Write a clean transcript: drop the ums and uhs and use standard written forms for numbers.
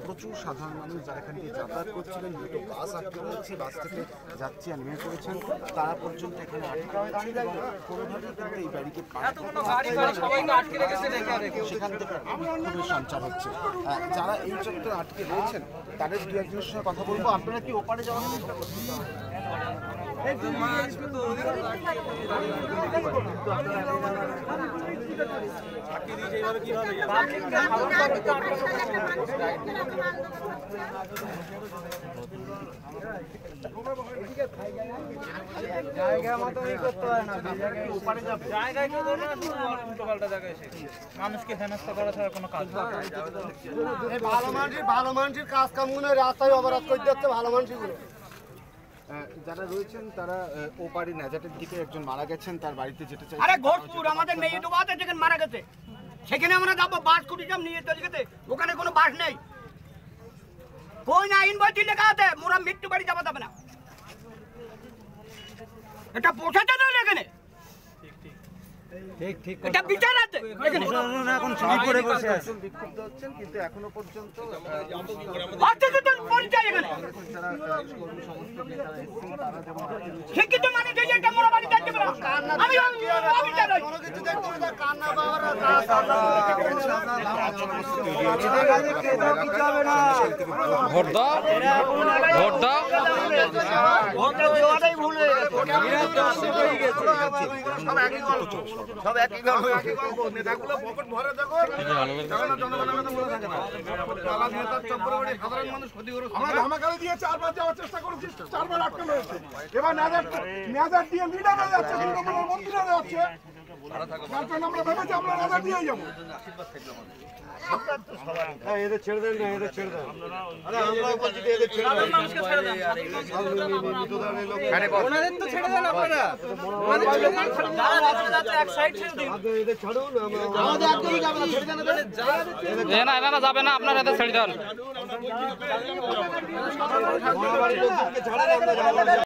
প্রচুর সাধারণ মানুষ যারা এখান থেকে যাতায়াত করছিলেন, দুটো বাস আটকে রয়েছে, বাস থেকে যাত্রীরা নেমে পড়েছেন, তারা পর্যন্ত এখানে কোনোভাবে কিন্তু এই ব্যারিকেড সেখান থেকে বিক্ষোভের সঞ্চার হচ্ছে। যারা এই চত্বরে আটকে রয়েছেন তাদের দু একজনের সঙ্গে কথা বলবো। আপনারা কি ওপারে যাওয়ার চেষ্টা করছেন? মানুষকে হেনস্থা করা ছাড়া কোনো কাজ ভালো মানুষের কাজ কাম রাস্তায় অবরোধ করে দিচ্ছে। ভালো মানুষগুলো যারা রয়েছেন তারা ওপারে নাজাটের দিকে একজন মারা গেছেন, তার বাড়িতে যেতে চাই। আরে ঘোষপুর আমাদের মেয়ে তো বাস যেখানে মারা গেছে সেখানে আমরা যাবো, বাস কুটি যাব নিয়ে চলে গেছে, ওখানে কোনো বাস নেই, কই না ইনভয়েস লেখা আছে, মোরা মৃত্যু বাড়ি যাওয়া যাবে না, এটা পোষাতে না এখানে। এটা বিচার আছে এখানে। এখন চুরি করে বসে আছে, বিক্ষুব্ধ হচ্ছেন, কিন্তু এখনো পর্যন্ত পরিচয় এখানে শিক্ষিত মানুষ এটা মোরা বাড়ি যাচ্ছে না। আমি সব একই নেতাগুলো পকেট ভরে দেখো, আমরা ধামাকালে দিয়ে 4 বার যাওয়ার চেষ্টা করেছি, 4 বার আটকানো হয়েছে। এবার নেজার দিয়ে লিডাররা যাচ্ছে, তৃণমূলের মন্ত্রীরা যাচ্ছে, যার জন্য আমরা ভেবেছি আমরা নেজার দিয়েই যাবো। এদের ছেড়ে দেন না, এদের ছেড়ে দেন। আমরাও বলছি যে এদের ছেড়ে দেন, ওনাদের তো ছেড়ে দেন আপনারা, এক সাইড ছেড়ে দিন, এদের ছাড়ুন, আমাদের একদমই যাবে না, ছেড়ে দেন, এরা যাবে না, আপনারা এদের ছেড়ে দেন। ছাড়েন আমরা